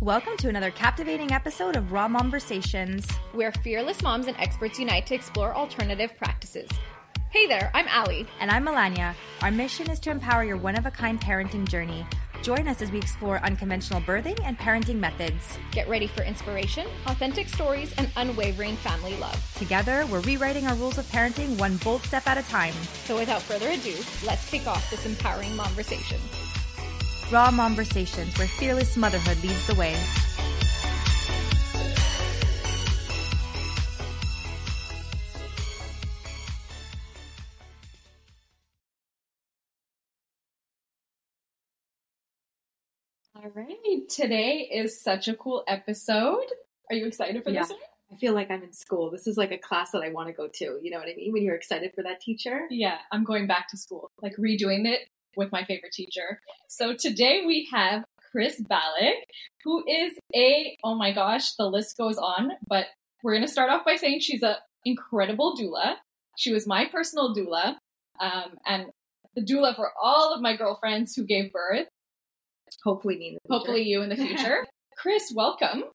Welcome to another captivating episode of Raw Momversations, where fearless moms and experts unite to explore alternative practices. Hey there, I'm Allie. And I'm Melania. Our mission is to empower your one-of-a-kind parenting journey. Join us as we explore unconventional birthing and parenting methods. Get ready for inspiration, authentic stories, and unwavering family love. Together, we're rewriting our rules of parenting one bold step at a time. So without further ado, let's kick off this empowering momversation. Raw Momversations, where fearless motherhood leads the way. All right, today is such a cool episode. Are you excited for this one? I feel like I'm in school. This is like a class that I want to go to. You know what I mean? When you're excited for that teacher. Yeah, I'm going back to school, like redoing it with my favorite teacher. So today we have Chris Ballick, who is oh my gosh, the list goes on, but we're going to start off by saying she's an incredible doula. She was my personal doula, and the doula for all of my girlfriends who gave birth. Hopefully me in the future. Hopefully you in the future. Chris, welcome.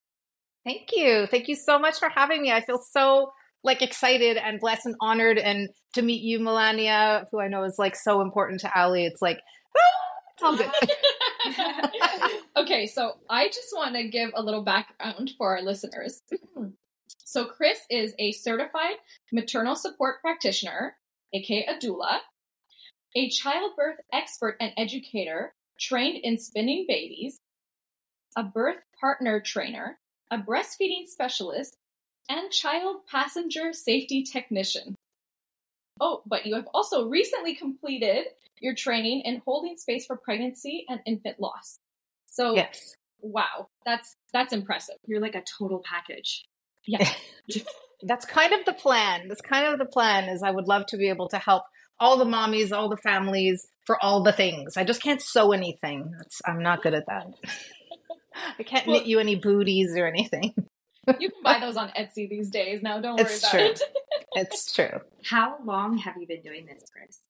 Thank you. Thank you so much for having me. I feel so excited and blessed and honored, and to meet you, Melania, who I know is so important to Allie. It's it's all good. Okay, so I just want to give a little background for our listeners. So Chris is a certified maternal support practitioner, aka a doula, a childbirth expert and educator trained in spinning babies, a birth partner trainer, a breastfeeding specialist, and child passenger safety technician. Oh, but you have also recently completed your training in holding space for pregnancy and infant loss. So, yes. Wow, that's impressive. You're like a total package. Yeah. That's kind of the plan. Is I would love to be able to help all the mommies, all the families for all the things. I just can't sew anything. I'm not good at that. I can't knit you any booties or anything. You can buy those on Etsy these days. Now, don't worry about it. It's true. How long have you been doing this, Chris?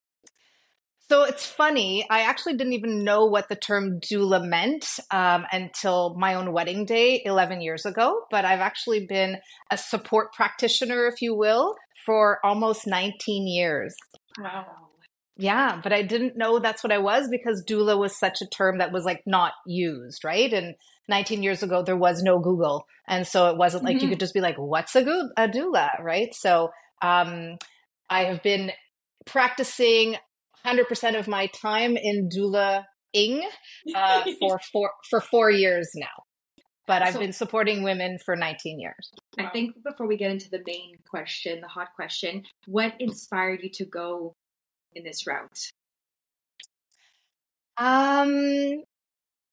So it's funny. I actually didn't even know what the term doula meant until my own wedding day 11 years ago. But I've actually been a support practitioner, if you will, for almost 19 years. Wow. Yeah, but I didn't know that's what I was because doula was such a term that was not used, right? And 19 years ago, there was no Google. And so it wasn't you could just be like, what's a doula, right? So I have been practicing 100% of my time in doula-ing for 4 years now. But I've been supporting women for 19 years. I think before we get into the main question, the hot question, what inspired you to go in this route?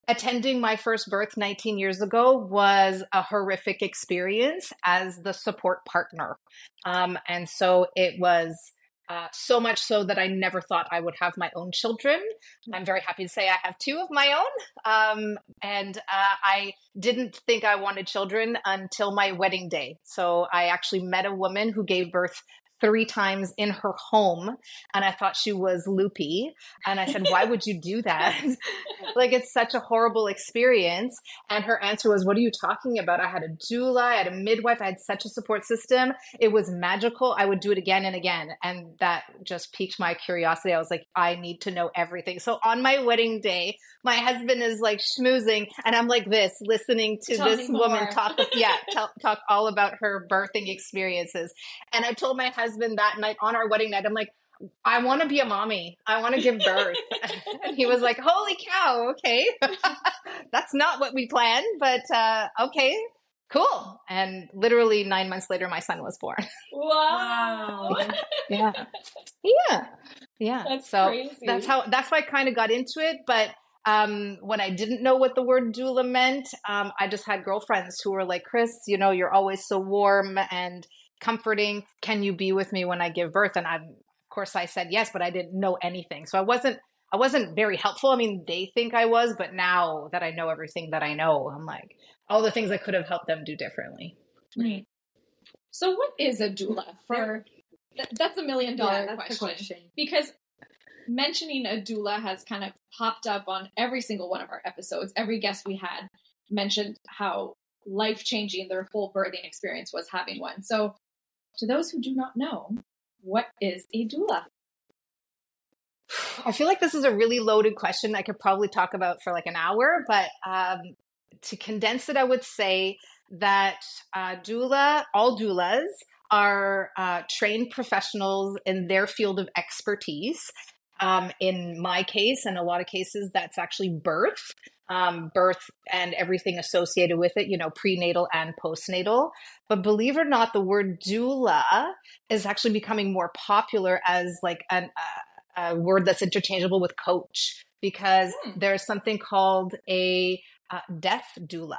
Attending my first birth 19 years ago was a horrific experience as the support partner. And so it was so much so that I never thought I would have my own children. I'm very happy to say I have 2 of my own. And I didn't think I wanted children until my wedding day. So I actually met a woman who gave birth 3 times in her home. And I thought she was loopy. And I said, why would you do that? It's such a horrible experience. And her answer was, what are you talking about? I had a doula, I had a midwife, I had such a support system. It was magical. I would do it again and again. And that just piqued my curiosity. I was like, I need to know everything. So on my wedding day, my husband is schmoozing. And I'm like this, listening to this woman talk all about her birthing experiences. And I told my husband that night on our wedding night, I'm like, I want to be a mommy. I want to give birth. And he was like, holy cow. Okay. That's not what we planned, but okay, cool. And literally 9 months later, my son was born. Wow. Yeah. That's so crazy. That's why I kind of got into it. But when I didn't know what the word doula meant, I just had girlfriends who were like, Chris, you're always so warm and comforting. Can you be with me when I give birth? And of course I said yes, but I didn't know anything. So I wasn't very helpful. I mean, they think I was, but now that I know everything that I know, I'm like, all the things I could have helped them do differently. Right. So what is a doula? That's $1 million question. Because mentioning a doula has kind of popped up on every single one of our episodes, every guest we had. mentioned how life-changing their whole birthing experience was having one. So to those who do not know, what is a doula? I feel like this is a really loaded question I could probably talk about for like an hour, but to condense it, I would say that all doulas are trained professionals in their field of expertise. In my case, and a lot of cases, that's actually birth and everything associated with it, prenatal and postnatal. But believe it or not, the word doula is actually becoming more popular as like a word that's interchangeable with coach, because there's something called a death doula,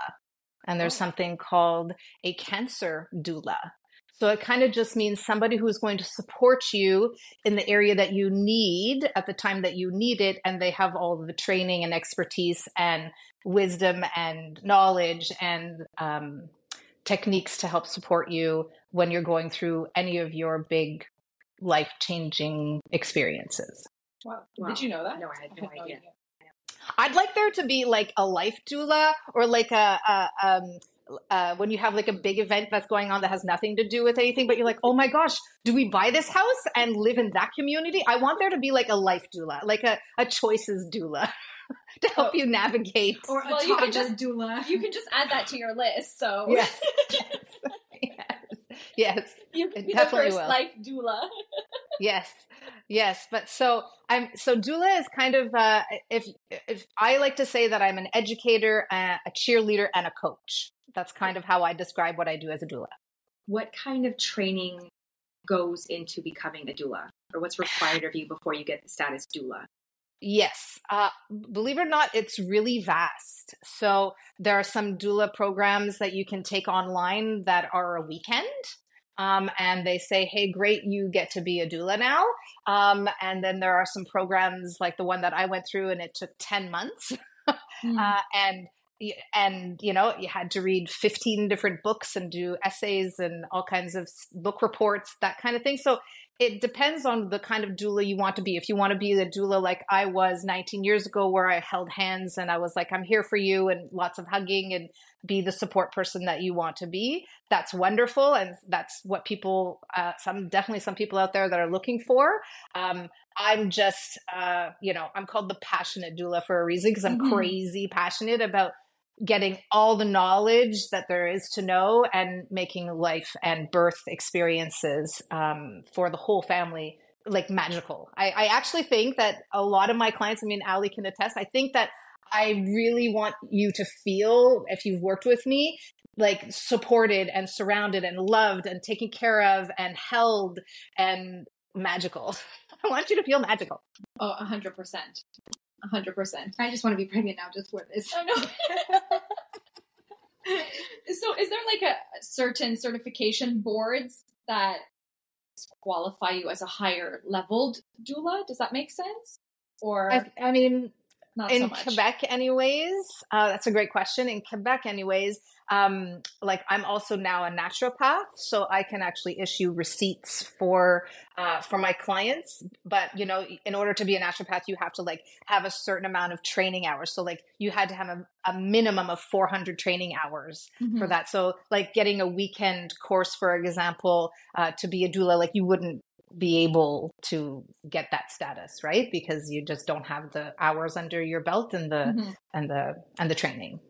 and there's something called a cancer doula. So it kind of just means somebody who is going to support you in the area that you need at the time that you need it. And they have all of the training and expertise and wisdom and knowledge and techniques to help support you when you're going through any of your big life-changing experiences. Wow. Did you know that? No, I had no idea. I'd like there to be like a life doula, or like when you have like a big event that's going on that has nothing to do with anything, but you're like, oh my gosh, do we buy this house and live in that community? I want there to be like a life doula, like a choices doula to help you navigate. Or a toddler doula. You can just add that to your list. So yes. Yes. You can be the definitely first will. life doula. Yes. But so doula is kind of if I like to say that I'm an educator, a cheerleader, and a coach. That's kind of how I describe what I do as a doula. What kind of training goes into becoming a doula, or what's required of you before you get the status doula? Yes. Believe it or not, it's really vast. So there are some doula programs that you can take online that are a weekend. And they say, hey, great, you get to be a doula now. And then there are some programs like the one that I went through, and it took 10 months. And you had to read 15 different books and do essays and all kinds of book reports, that kind of thing. So it depends on the kind of doula you want to be. If you want to be the doula like I was 19 years ago, where I held hands and I was like, I'm here for you, and lots of hugging, and be the support person that you want to be, that's wonderful. And that's what people, definitely some people out there that are looking for. I'm just, I'm called the passionate doula for a reason, because I'm crazy passionate about getting all the knowledge that there is to know and making life and birth experiences for the whole family like magical. I actually think that a lot of my clients, Ali can attest, I think that I really want you to feel, if you've worked with me, like supported and surrounded and loved and taken care of and held and magical. I want you to feel magical. Oh, 100%. 100%. I just want to be pregnant now just for this. I know. So is there like a certain certification boards that qualify you as a higher leveled doula? Does that make sense? Or I mean, not in so much? Quebec anyways, that's a great question. In Quebec anyways, like I'm also now a naturopath, so I can actually issue receipts for my clients. But in order to be a naturopath, you have to like have a certain amount of training hours. So like you had to have a minimum of 400 training hours for that. So like getting a weekend course, for example, to be a doula, like you wouldn't be able to get that status, right? Because you just don't have the hours under your belt and the training.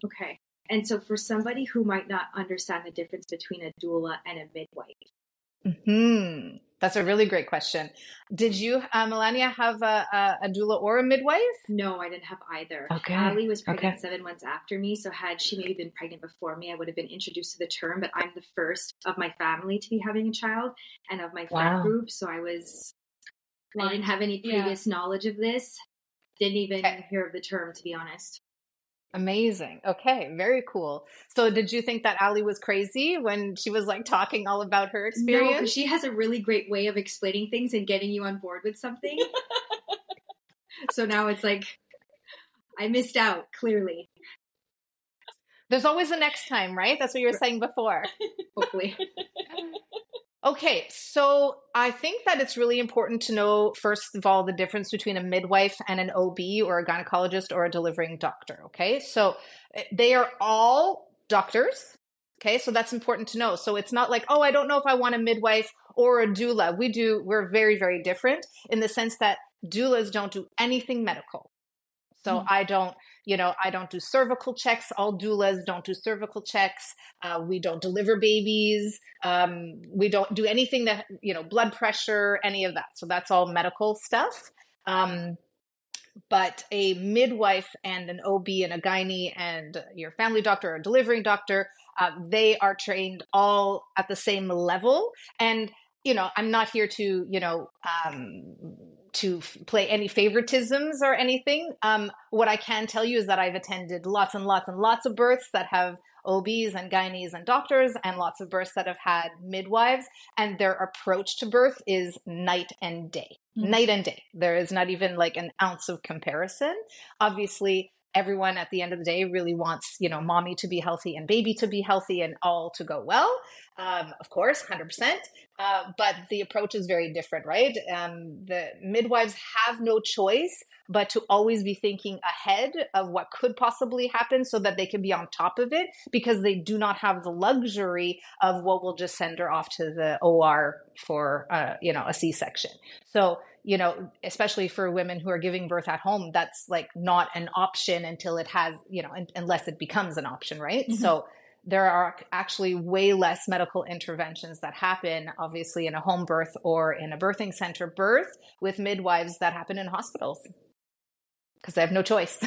Okay. And so for somebody who might not understand the difference between a doula and a midwife. That's a really great question. Did you, Melania, have a doula or a midwife? No, I didn't have either. Okay. Ali was pregnant 7 months after me. So had she maybe been pregnant before me, I would have been introduced to the term, but I'm the first of my family to be having a child and of my friend group. So I didn't have any previous knowledge of this. Didn't even hear of the term, to be honest. Amazing. Okay. Very cool. So did you think that Ali was crazy when she was like talking all about her experience? No, because she has a really great way of explaining things and getting you on board with something. So now it's like, I missed out, clearly. There's always a next time, right? That's what you were saying before. Hopefully. Okay, so I think that it's really important to know, first of all, the difference between a midwife and an OB or a gynecologist or a delivering doctor. Okay, so they are all doctors. Okay, so that's important to know. So it's not like, oh, I don't know if I want a midwife or a doula. We're very, very different in the sense that doulas don't do anything medical. So I don't, I don't do cervical checks. All doulas don't do cervical checks. We don't deliver babies. We don't do anything that, blood pressure, any of that. So that's all medical stuff. But a midwife and an OB and a gynae and your family doctor or delivering doctor, they are trained all at the same level. And, I'm not here to, to play any favoritisms or anything. What I can tell you is that I've attended lots and lots and lots of births that have OBs and gynaes and doctors, and lots of births that have had midwives, and their approach to birth is night and day. Night and day. There is not even like an ounce of comparison. Obviously, everyone at the end of the day really wants, mommy to be healthy and baby to be healthy and all to go well. Of course, 100%. But the approach is very different, right? The midwives have no choice but to always be thinking ahead of what could possibly happen so that they can be on top of it, because they do not have the luxury of, well, we'll just send her off to the OR for, a C-section. So, especially for women who are giving birth at home, that's like not an option until it has, unless it becomes an option, right? Mm-hmm. So there are actually way less medical interventions that happen, obviously, in a home birth or in a birthing center birth with midwives that happen in hospitals because they have no choice.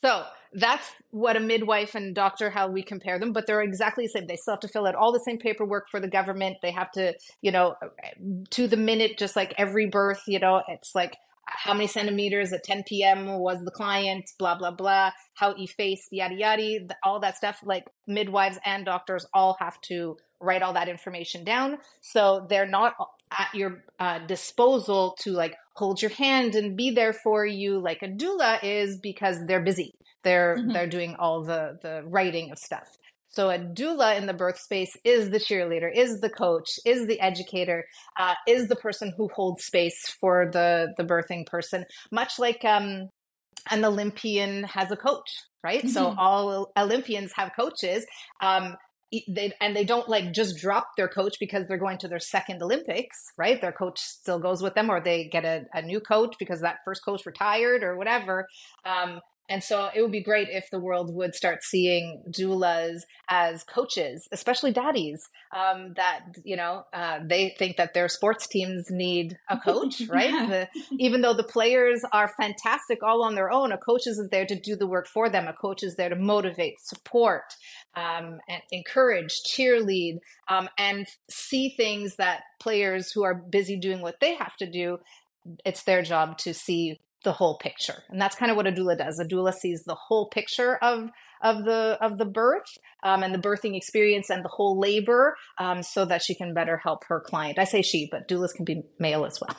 So that's what a midwife and doctor, how we compare them, but they're exactly the same. They still have to fill out all the same paperwork for the government. They have to, to the minute, just like every birth, it's like how many centimeters at 10 p.m. was the client, blah, blah, blah, how effaced, yada, yada, all that stuff. Like midwives and doctors all have to write all that information down. So they're not at your disposal to like hold your hand and be there for you like a doula is, because they're busy. They're doing all the writing of stuff. So a doula in the birth space is the cheerleader, is the coach, is the educator, is the person who holds space for the birthing person, much like an Olympian has a coach, right? Mm-hmm. So all Olympians have coaches. They don't like just drop their coach because they're going to their second Olympics, right? Their coach still goes with them, or they get a new coach because that first coach retired or whatever. And so it would be great if the world would start seeing doulas as coaches, especially daddies, that, they think that their sports teams need a coach, right? Even though the players are fantastic all on their own, a coach isn't there to do the work for them. A coach is there to motivate, support, and encourage, cheerlead, and see things that players who are busy doing what they have to do, it's their job to see the whole picture. And that's kind of what a doula does. A doula sees the whole picture of the birth and the birthing experience and the whole labor, so that she can better help her client. I say she, but doulas can be male as well.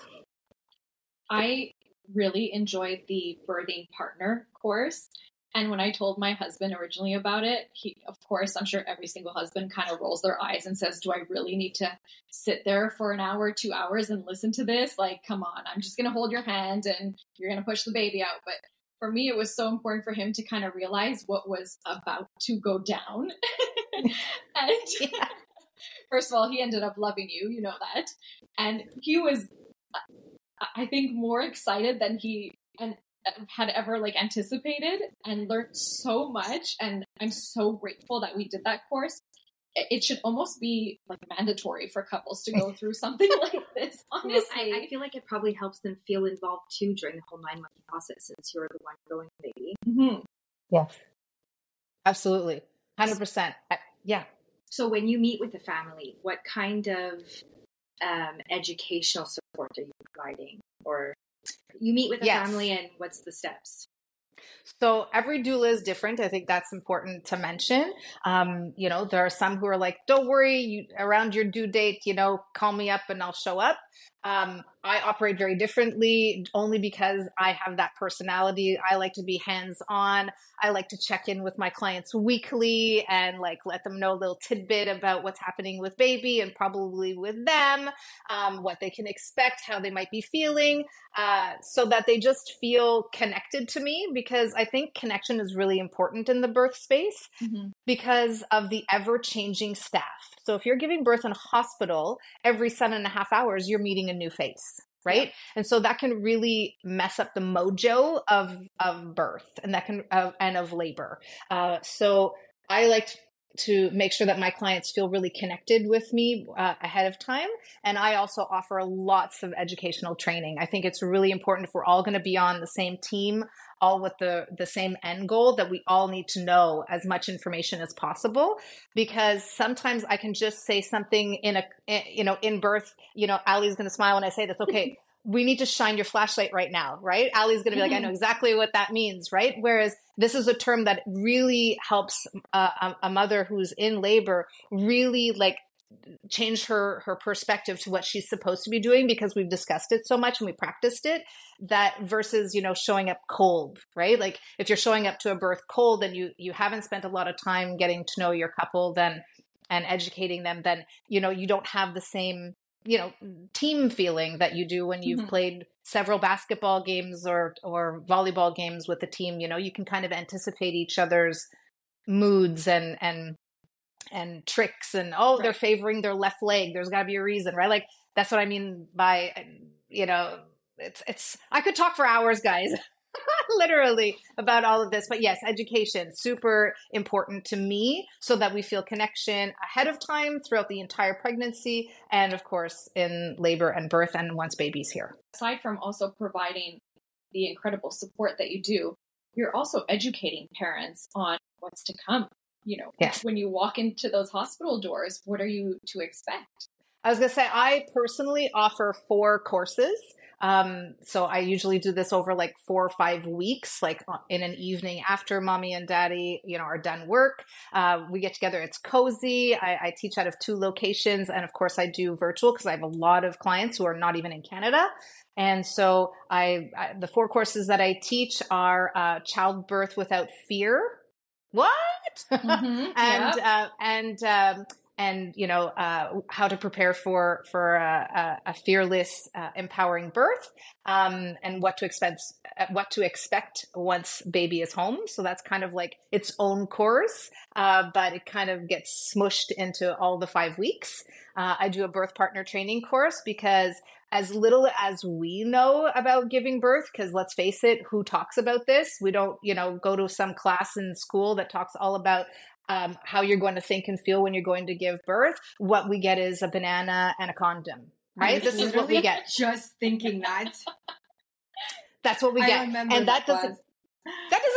I really enjoyed the birthing partner course. And when I told my husband originally about it, he, of course, I'm sure every single husband kind of rolls their eyes and says, do I really need to sit there for an hour, 2 hours and listen to this? Like, come on, I'm just going to hold your hand and you're going to push the baby out. But for me, it was so important for him to kind of realize what was about to go down. And first of all, he ended up loving you, you know that. And he was, I think, more excited than he had ever like anticipated, and learned so much. And I'm so grateful that we did that course. It should almost be like mandatory for couples to go through something like this, honestly. I feel like it probably helps them feel involved too during the whole 9-month process, since you're the one growing the baby. Mm-hmm. Yes, absolutely. 100%. Yeah. So when you meet with the family, what kind of educational support are you providing? Or you meet with the family, and what's the steps? So every doula is different. I think that's important to mention. There are some who are like, don't worry, around your due date, call me up and I'll show up. I operate very differently only because I have that personality. I like to be hands-on. I like to check in with my clients weekly and like let them know a little tidbit about what's happening with baby and probably with them, what they can expect, how they might be feeling, so that they just feel connected to me, because I think connection is really important in the birth space because of the ever-changing staff. So if you're giving birth in a hospital, every 7.5 hours, you're meeting a new face, right? Yeah. And so that can really mess up the mojo of birth and that can, and of labor. So I like to make sure that my clients feel really connected with me ahead of time. And I also offer lots of educational training. I think it's really important if we're all going to be on the same team, all with the same end goal, that we all need to know as much information as possible, because sometimes I can just say something in birth, Allie's going to smile when I say this. Okay. We need to shine your flashlight right now, right? Allie's going to be like, I know exactly what that means, right? Whereas this is a term that really helps a mother who's in labor really like change her perspective to what she's supposed to be doing, because we've discussed it so much and we practiced it, that versus, showing up cold, right? Like if you're showing up to a birth cold and you haven't spent a lot of time getting to know your couple and educating them, then, you don't have the same team feeling that you do when you've played several basketball games or volleyball games with the team. You can kind of anticipate each other's moods and tricks and, right. They're favoring their left leg. There's gotta be a reason, right? Like that's what I mean by, it's, I could talk for hours, guys. Literally about all of this. But yes, education, super important to me, so that we feel connection ahead of time throughout the entire pregnancy, and of course in labor and birth and once baby's here. Aside from also providing the incredible support that you do, you're also educating parents on what's to come. Yes. When you walk into those hospital doors, what are you to expect? I was going to say, I personally offer 4 courses. So I usually do this over like 4 or 5 weeks, like in an evening after mommy and daddy, are done work. We get together. It's cozy. I teach out of 2 locations. And of course I do virtual because I have a lot of clients who are not even in Canada. And so the 4 courses that I teach are, childbirth without fear. What? And how to prepare for a fearless, empowering birth, and what to expect once baby is home. So that's kind of like its own course, but it kind of gets smushed into all the 5 weeks. I do a birth partner training course because as little as we know about giving birth, because let's face it, who talks about this? We don't, go to some class in school that talks all about how you're going to think and feel when you're going to give birth. What we get is a banana and a condom, right? This is what we get. Just thinking that. That's what we get. And that doesn't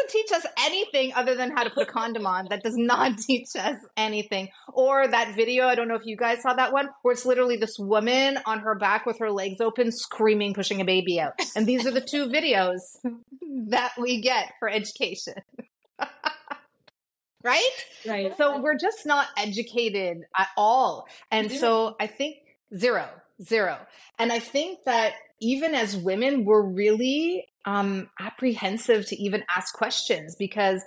teach us anything other than how to put a condom on. That does not teach us anything. Or that video, I don't know if you guys saw that one, where it's literally this woman on her back with her legs open, screaming, pushing a baby out. And these are the 2 videos that we get for education. Right? So we're just not educated at all. And so I think zero. And I think that even as women, we're really apprehensive to even ask questions, because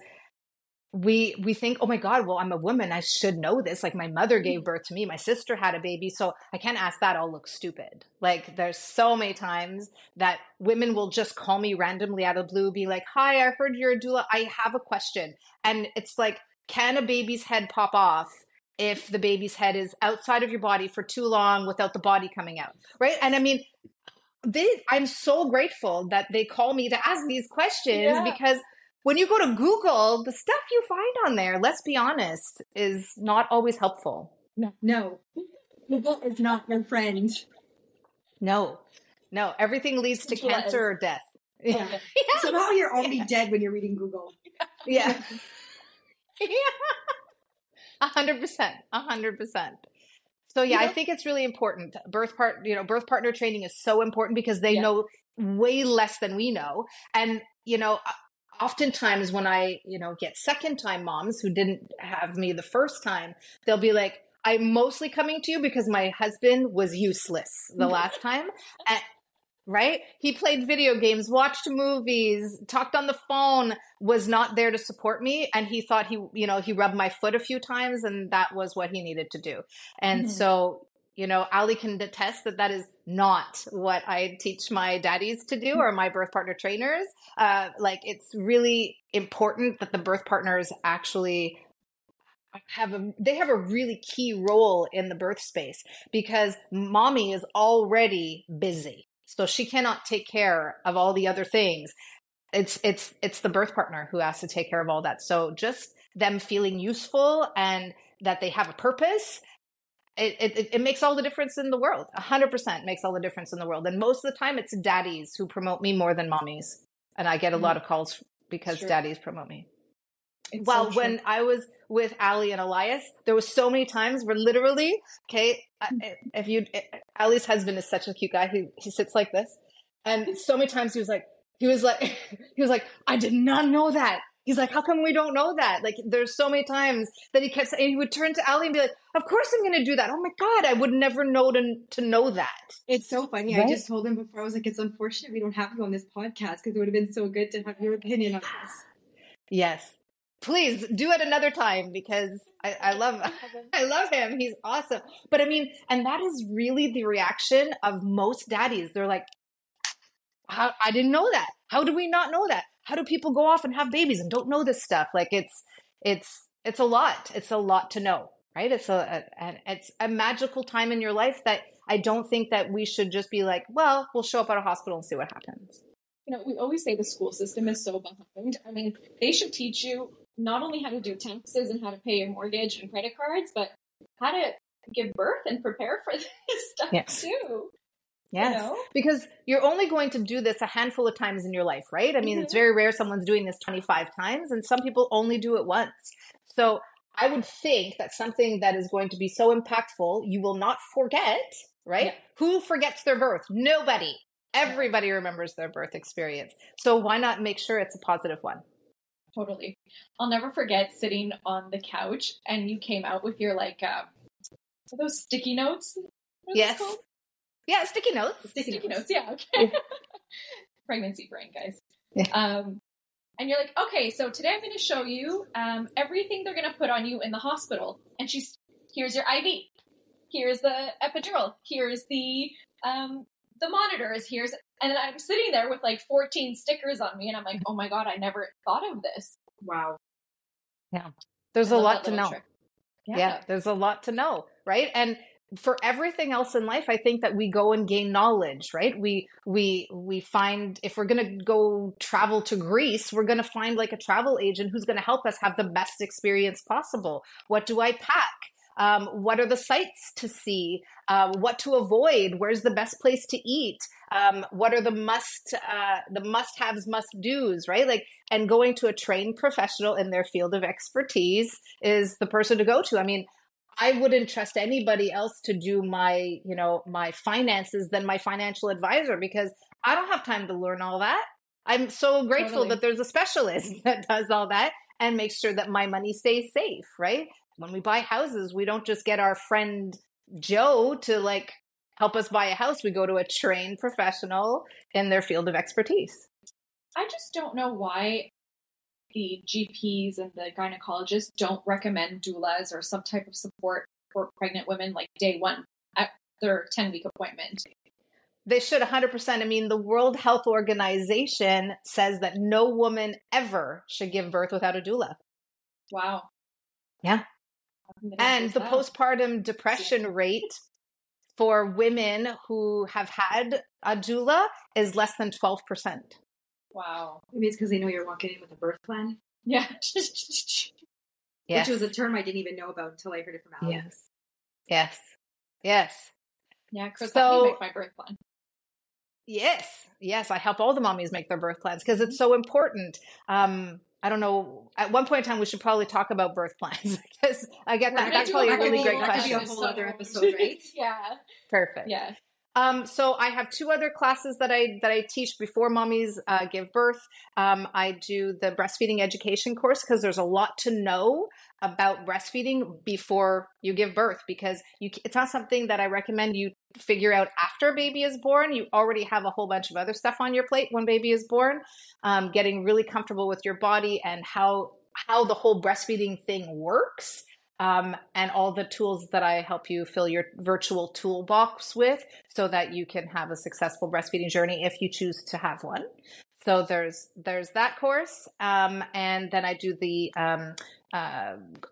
we think, oh my God, well, I'm a woman, I should know this. Like my mother gave birth to me, my sister had a baby, so I can't ask that. I'll look stupid. Like there's so many times that women will just call me randomly out of the blue, be like, hi, I heard you're a doula. I have a question. And it's like, can a baby's head pop off if the baby's head is outside of your body for too long without the body coming out? Right. And I mean, I'm so grateful that they call me to ask these questions, because when you go to Google, the stuff you find on there, let's be honest, is not always helpful. No. Google is not your friend. No. Everything leads to cancer or death. Yeah. Somehow you're already dead when you're reading Google. Yeah. 100%. So I think it's really important. Birth partner training is so important because they know way less than we know. And, oftentimes when I, get second time moms who didn't have me the first time, they'll be like, I'm mostly coming to you because my husband was useless the last time. And, right? He played video games, watched movies, talked on the phone, was not there to support me. And he thought he rubbed my foot a few times and that was what he needed to do. And so, Ali can attest that is not what I teach my daddies to do or my birth partner trainers. It's really important that the birth partners actually have a really key role in the birth space, because mommy is already busy. So she cannot take care of all the other things. It's the birth partner who has to take care of all that. So just them feeling useful and that they have a purpose, it makes all the difference in the world. 100% makes all the difference in the world. And most of the time it's daddies who promote me more than mommies. And I get a lot of calls because daddies promote me. When I was with Ali and Elias, there was so many times where literally, Ali's husband is such a cute guy. He sits like this. And so many times he was like, I did not know that. He's like, how come we don't know that? Like, there's so many times that he would turn to Ali and be like, of course I'm going to do that. Oh my God, I would never know to know that. It's so funny. Right? I just told him before, I was like, it's unfortunate we don't have you on this podcast because it would have been so good to have your opinion on this. Yes. Please do it another time because I love him. He's awesome. But I mean, and that is really the reaction of most daddies. They're like, I didn't know that. How do we not know that? How do people go off and have babies and don't know this stuff? Like it's a lot. It's a lot to know, right? It's a magical time in your life that I don't think that we should just be like, well, we'll show up at a hospital and see what happens. We always say the school system is so behind. I mean, they should teach you not only how to do taxes and how to pay your mortgage and credit cards, but how to give birth and prepare for this stuff too. Yes, because you're only going to do this a handful of times in your life, right? I mean, it's very rare someone's doing this 25 times, and some people only do it once. So I would think that something that is going to be so impactful, you will not forget, right? Yeah. Who forgets their birth? Nobody. Everybody remembers their birth experience. So why not make sure it's a positive one? Totally. I'll never forget sitting on the couch and you came out with your those sticky notes? Yes. Yeah, sticky notes. Sticky notes. Yeah. Okay. Pregnancy brain, guys. Yeah. And you're like, okay, so today I'm going to show you everything they're going to put on you in the hospital. And here's your IV. Here's the epidural. Here's the monitors. And then I'm sitting there with 14 stickers on me, and I'm like, oh my God, I never thought of this. Wow. Yeah. There's a lot to know. Yeah, there's a lot to know, right? And for everything else in life, I think that we go and gain knowledge, right? We find, if we're going to go travel to Greece, we're going to find a travel agent who's going to help us have the best experience possible. What do I pack? What are the sites to see? What to avoid? Where's the best place to eat? What are the must-haves, must-dos, right? And going to a trained professional in their field of expertise is the person to go to. I mean, I wouldn't trust anybody else to do my finances than my financial advisor, because I don't have time to learn all that. I'm so grateful that there's a specialist that does all that and makes sure that my money stays safe, right? When we buy houses, we don't just get our friend Joe to help us buy a house. We go to a trained professional in their field of expertise. I just don't know why the GPs and the gynecologists don't recommend doulas or some type of support for pregnant women day one at their 10-week appointment. They should 100%. I mean, the World Health Organization says that no woman ever should give birth without a doula. Wow. Yeah. And the postpartum depression rate for women who have had a doula is less than 12%. Wow. Maybe it's because they know you're walking in with a birth plan. Yeah. Yes. Which was a term I didn't even know about until I heard it from Alex. Yes. Yeah, because let me make my birth plan. Yes. I help all the mommies make their birth plans because it's so important. I don't know. At one point in time, we should probably talk about birth plans because I get that. That's probably a really great question. That could be a whole other episode, right? Yeah. Perfect. Yeah. So I have two other classes that I teach before mommies give birth. I do the breastfeeding education course because there's a lot to know about breastfeeding before you give birth, because it's not something that I recommend you figure out after a baby is born. You already have a whole bunch of other stuff on your plate when baby is born. Getting really comfortable with your body and how the whole breastfeeding thing works. And all the tools that I help you fill your virtual toolbox with so that you can have a successful breastfeeding journey if you choose to have one. So there's that course. And then I do the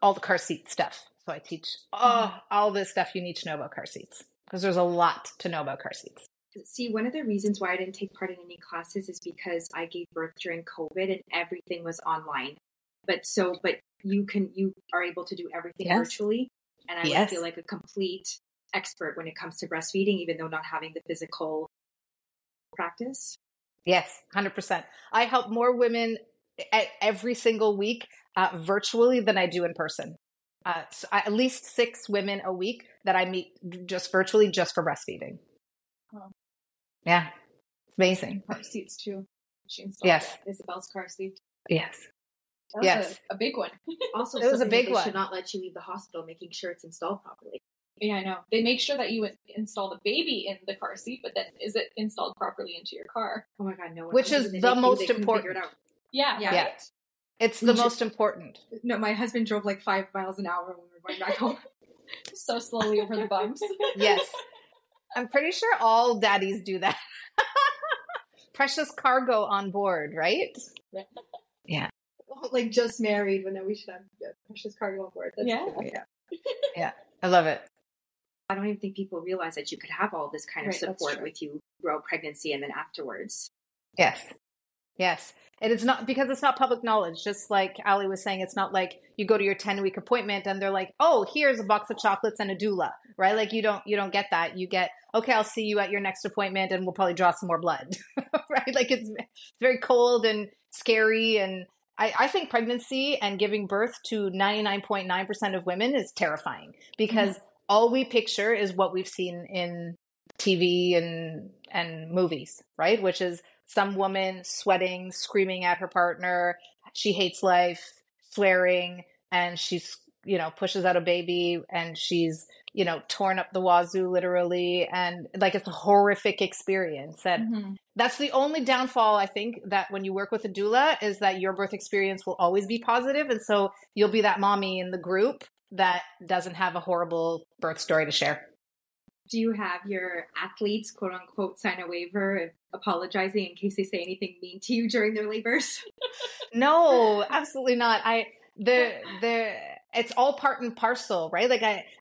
all the car seat stuff. So I teach all this stuff you need to know about car seats, because there's a lot to know about car seats. See, one of the reasons why I didn't take part in any classes is because I gave birth during COVID and everything was online. But you are able to do everything virtually. And I would feel like a complete expert when it comes to breastfeeding, even though not having the physical practice. Yes, 100%. I help more women every single week virtually than I do in person. So at least 6 women a week that I meet just virtually, just for breastfeeding. Oh. Yeah, it's amazing. Car seats too. She installed Isabel's car seat. Yes. That was a big one. Also, it was a big one. Should not let you leave the hospital, making sure it's installed properly. Yeah, I know. They make sure that you install the baby in the car seat, but then is it installed properly into your car? Oh my God, no. Which is the most important. Yeah. It's the most important. No, my husband drove like 5 miles an hour when we were going back home. So slowly over the bumps. Yes. I'm pretty sure all daddies do that. Precious cargo on board, right? Yeah. Like just married, but then we should have precious cargo on board. Yeah. I love it. I don't even think people realize that you could have all this kind of support with you throughout pregnancy and then afterwards. Yes. It is not, because it's not public knowledge. Just like Ali was saying, it's not like you go to your 10-week appointment and they're like, oh, here's a box of chocolates and a doula, right? Like you don't get that. You get, okay, I'll see you at your next appointment and we'll probably draw some more blood, right? Like it's very cold and scary. And I think pregnancy and giving birth to 99.9% of women is terrifying, because all we picture is what we've seen in TV and movies, right? Which is some woman sweating, screaming at her partner. She hates life, swearing, and she's, pushes out a baby and she's, torn up the wazoo literally. And like, it's a horrific experience. And that's the only downfall, I think, that when you work with a doula, is that your birth experience will always be positive. And so you'll be that mommy in the group that doesn't have a horrible birth story to share. Do you have your athletes, quote unquote, sign a waiver apologizing in case they say anything mean to you during their labors? No, absolutely not. It's all part and parcel, right?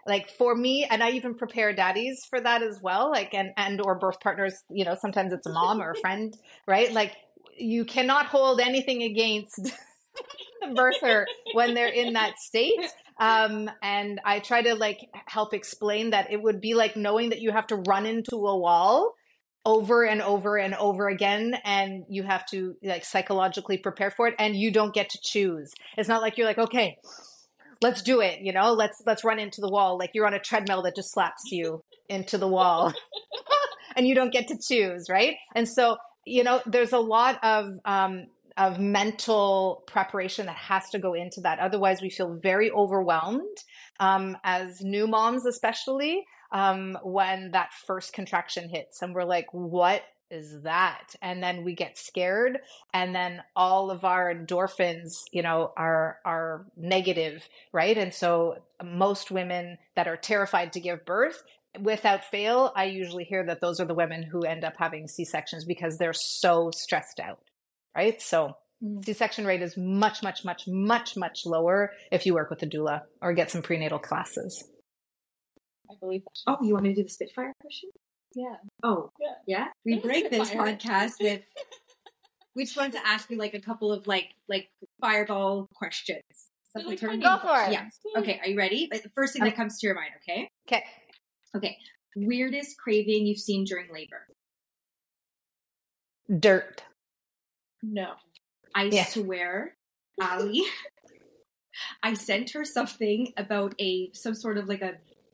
Like for me, and I even prepare daddies for that as well, like, and or birth partners, sometimes it's a mom or a friend, right? Like you cannot hold anything against the birther when they're in that state. And I try to help explain that it would be like knowing that you have to run into a wall over and over and over again, and you have to psychologically prepare for it, and you don't get to choose. It's not like you're like, okay, let's do it, let's run into the wall. Like you're on a treadmill that just slaps you into the wall and you don't get to choose, right? And so, there's a lot of mental preparation that has to go into that. Otherwise, we feel very overwhelmed as new moms, especially when that first contraction hits and we're like, what is that? And then we get scared, and then all of our endorphins, are negative, right? And so most women that are terrified to give birth, without fail, I usually hear that those are the women who end up having C-sections because they're so stressed out. Right? So C-section rate is much, much, much, much, much lower if you work with a doula or get some prenatal classes. I believe that. Oh, you want me to do the Spitfire question? Yeah. Oh, yeah. We break this podcast with. We just wanted to ask you a couple of like fireball questions. Go for it. Yeah. Okay. Are you ready? The first thing that comes to your mind. Okay. Okay. Weirdest craving you've seen during labor? Dirt. No. I swear, Ali, I sent her something about some sort of a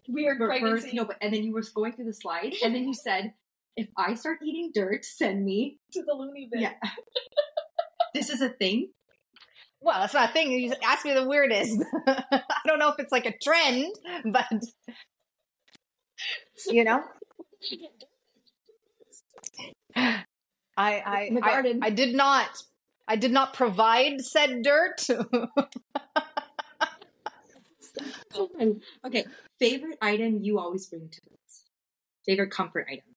weird pregnancy. No, but and then you were going through the slide, and then you said, "If I start eating dirt, send me to the loony bin." Yeah, this is a thing. Well, it's not a thing. You asked me the weirdest. I don't know if it's like a trend, but you know, I did not provide said dirt. Okay, favorite item you always bring to this? Favorite comfort item?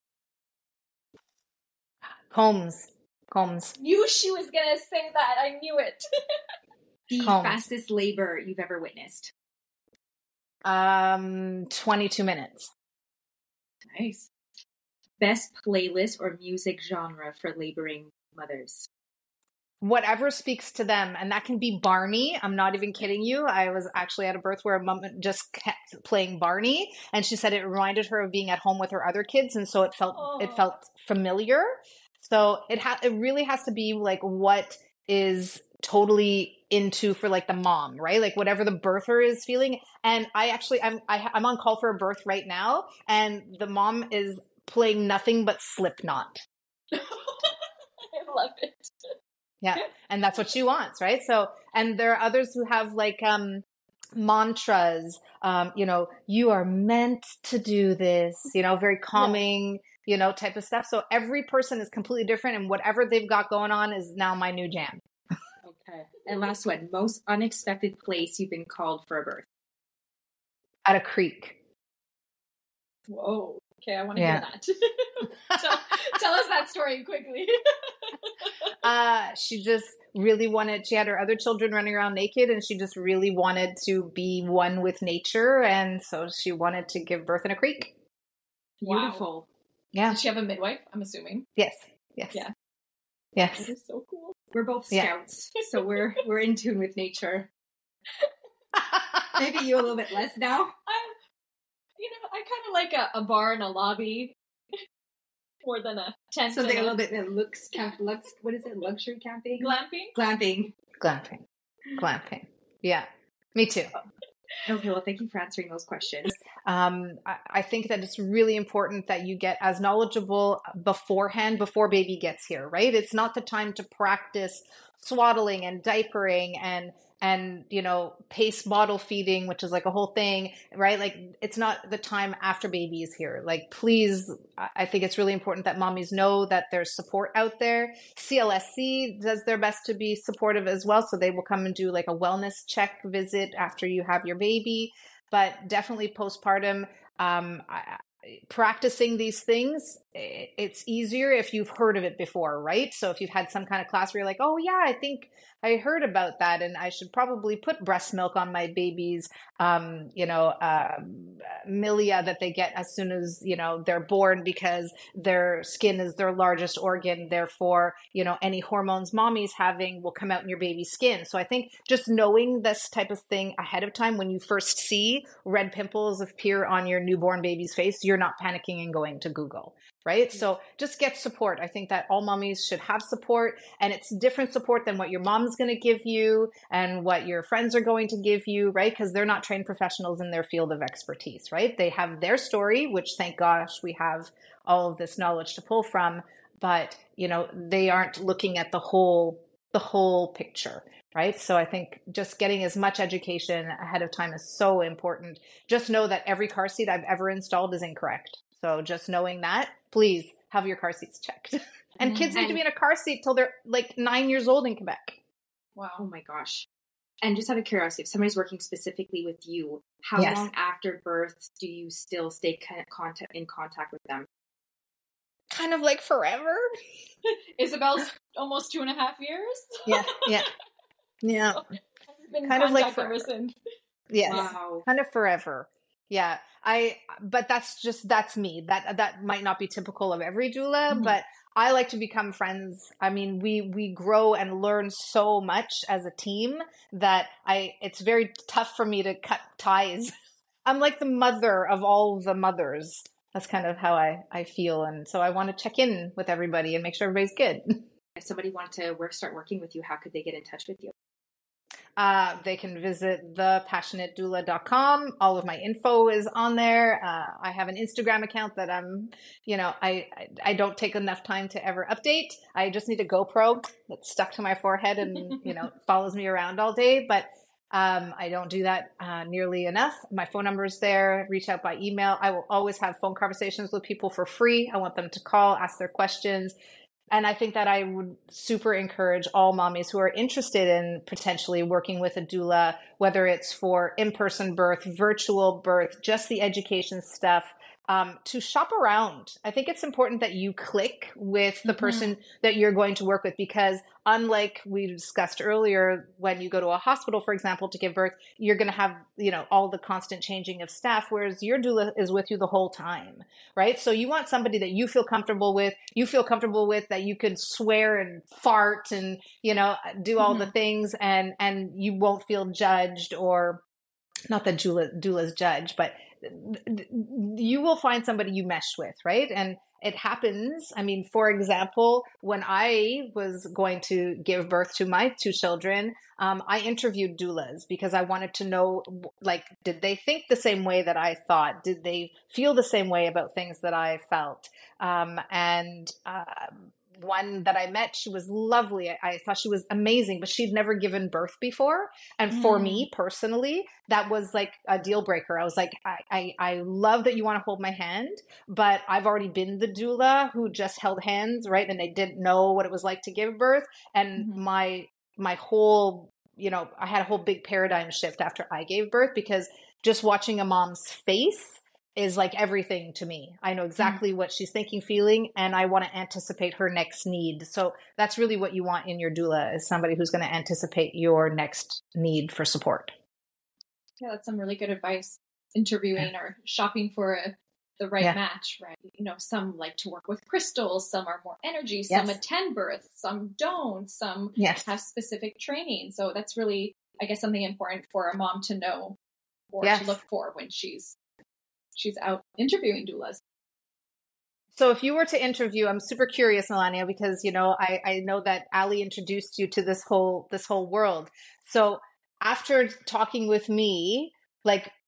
Combs. Knew she was gonna say that. I knew it. The fastest labor you've ever witnessed? 22 minutes. Nice. Best playlist or music genre for laboring mothers? Whatever speaks to them. And that can be Barney. I'm not even kidding you. I was actually at a birth where a mom just kept playing Barney. And she said it reminded her of being at home with her other kids. And so it felt familiar. So it really has to be like what is totally into for like the mom, right? Like whatever the birther is feeling. And I'm on call for a birth right now. And the mom is playing nothing but Slipknot. I love it. Yeah. And that's what she wants, right? So, and there are others who have like mantras, you are meant to do this, very calming, type of stuff. So every person is completely different, and whatever they've got going on is now my new jam. Okay. And last one, most unexpected place you've been called for a birth? At a creek. Whoa. Okay, I want to hear that. Tell us that story quickly. She just really she had her other children running around naked, and she just really wanted to be one with nature. And so she wanted to give birth in a creek. Beautiful. Wow. Yeah. Did she have a midwife, I'm assuming? Yes. Yeah. Yes. That is so cool. We're both scouts, so we're in tune with nature. Maybe you a little bit less now. I kind of like a bar and a lobby more than a tent. Something a little bit that looks, what is it? Luxury camping? Glamping. Glamping. Yeah, me too. Okay, well, thank you for answering those questions. I think that it's really important that you get as knowledgeable beforehand, before baby gets here, right? It's not the time to practice swaddling and diapering and pace bottle feeding, which is like a whole thing, right? Like it's not the time after baby is here. Like, please, I think it's really important that mommies know that there's support out there. CLSC does their best to be supportive as well. So they will come and do like a wellness check visit after you have your baby, but definitely postpartum, practicing these things, it's easier if you've heard of it before, right? So if you've had some kind of class where you're like, oh yeah, I think I heard about that, and I should probably put breast milk on my baby's, milia that they get as soon as, they're born, because their skin is their largest organ. Therefore, any hormones mommy's having will come out in your baby's skin. So I think just knowing this type of thing ahead of time, when you first see red pimples appear on your newborn baby's face, you're not panicking and going to Google. Right? So just get support. I think that all mommies should have support, and it's different support than what your mom's going to give you and what your friends are going to give you, right? Because they're not trained professionals in their field of expertise, right? They have their story, which thank gosh we have all of this knowledge to pull from, but they aren't looking at the whole picture. Right. So I think just getting as much education ahead of time is so important. Just know that every car seat I've ever installed is incorrect. So just knowing that, please have your car seats checked. And kids need to be in a car seat till they're like 9 years old in Quebec. Wow. Oh my gosh. And just out of curiosity, if somebody's working specifically with you, how long after birth do you still stay in contact with them? Kind of like forever. Isabel's almost 2.5 years. Yeah. So, been kind of like ever since. Yes. Wow. Kind of forever. Yeah. But that's me. That might not be typical of every doula, but I like to become friends. I mean, we grow and learn so much as a team that it's very tough for me to cut ties. I'm like the mother of all the mothers. That's kind of how I feel. And so I want to check in with everybody and make sure everybody's good. If somebody wanted to start working with you, how could they get in touch with you? They can visit thepassionatedoula.com. All of my info is on there. I have an Instagram account that I don't take enough time to ever update. I just need a GoPro that's stuck to my forehead and, follows me around all day. But I don't do that nearly enough. My phone number is there. Reach out by email. I will always have phone conversations with people for free. I want them to call, ask their questions. And I think that I would super encourage all mommies who are interested in potentially working with a doula, whether it's for in-person birth, virtual birth, just the education stuff, to shop around. I think it's important that you click with the person that you're going to work with, because unlike we discussed earlier, when you go to a hospital, for example, to give birth, you're going to have, all the constant changing of staff, whereas your doula is with you the whole time, right? So you want somebody that you feel comfortable with, that you could swear and fart and, do all the things, and you won't feel judged, or not that doulas judge, but you will find somebody you mesh with, right? And it happens. I mean, for example, when I was going to give birth to my two children, I interviewed doulas because I wanted to know, did they think the same way that I thought? Did they feel the same way about things that I felt? One that I met, she was lovely. I thought she was amazing, but she'd never given birth before. And for me personally, that was like a deal breaker. I was like, I love that you want to hold my hand, but I've already been the doula who just held hands, right? And they didn't know what it was like to give birth. And my whole, I had a whole big paradigm shift after I gave birth, because just watching a mom's face is like everything to me. I know exactly what she's thinking, feeling, and I want to anticipate her next need. So that's really what you want in your doula, is somebody who's going to anticipate your next need for support. Yeah, that's some really good advice. Interviewing or shopping for the right match, right? Some like to work with crystals, some are more energy, some attend births, some don't, some have specific training. So that's really, I guess, something important for a mom to know or to look for when she's out interviewing doulas. So if you were to interview, I'm super curious, Melania, because, I know that Ali introduced you to this whole world. So after talking with me,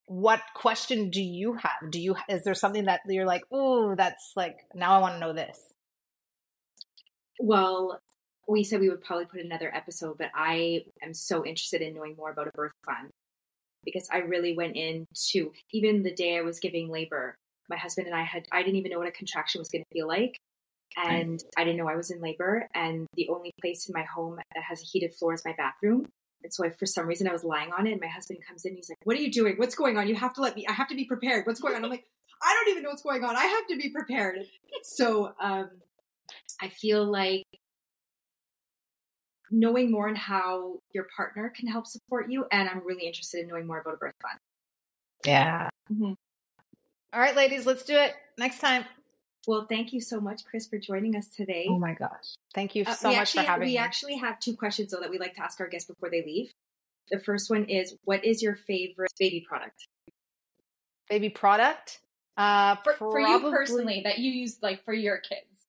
what question do you have? Is there something that you're like, oh, that's like, now I want to know this? Well, we said we would probably put another episode, but I am so interested in knowing more about a birth plan, because I really went into, even the day I was giving labor, my husband and I didn't even know what a contraction was going to feel like. And I didn't know I was in labor. And the only place in my home that has a heated floor is my bathroom. And so for some reason I was lying on it, and my husband comes in, he's like, "What are you doing? What's going on? You have to let me, I have to be prepared. What's going on?" I'm like, "I don't even know what's going on. I have to be prepared." So I feel like knowing more on how your partner can help support you. And I'm really interested in knowing more about a birth plan. Yeah. All right, ladies, let's do it next time. Well, thank you so much, Chris, for joining us today. Oh my gosh. Thank you so much for having me. We actually have two questions, though, that we like to ask our guests before they leave. The first one is, what is your favorite baby product? Baby product? For you personally, that you use for your kids.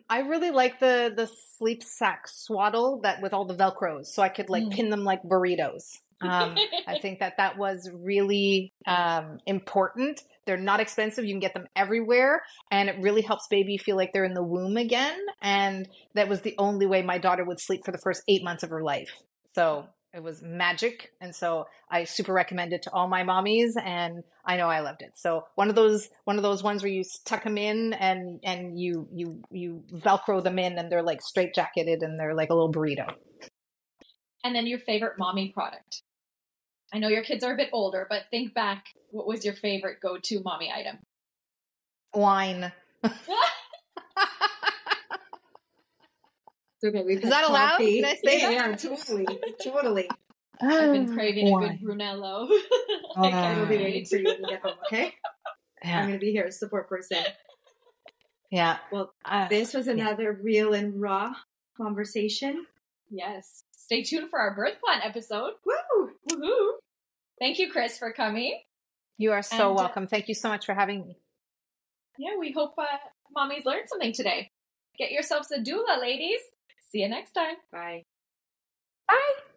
I really like the sleep sack swaddle that with all the Velcros, so I could pin them like burritos. I think that was really important. They're not expensive. You can get them everywhere, and it really helps baby feel like they're in the womb again. And that was the only way my daughter would sleep for the first 8 months of her life. So it was magic. And so I super recommend it to all my mommies, and I know I loved it. So one of those ones where you tuck them in and you Velcro them in, and they're like straight jacketed, and they're like a little burrito. And then your favorite mommy product. I know your kids are a bit older, but think back. What was your favorite go-to mommy item? Wine. Okay, is that allowed? Can I say that? Yeah, totally. I've been craving a good Brunello. I will be waiting for you when you get home, okay? Yeah. I'm going to be here as a support person. Yeah. Well, this was another real and raw conversation. Yes. Stay tuned for our birth plan episode. Woo! Woohoo! Thank you, Chris, for coming. You are so welcome. Thank you so much for having me. Yeah, we hope mommies learned something today. Get yourselves a doula, ladies. See you next time. Bye. Bye.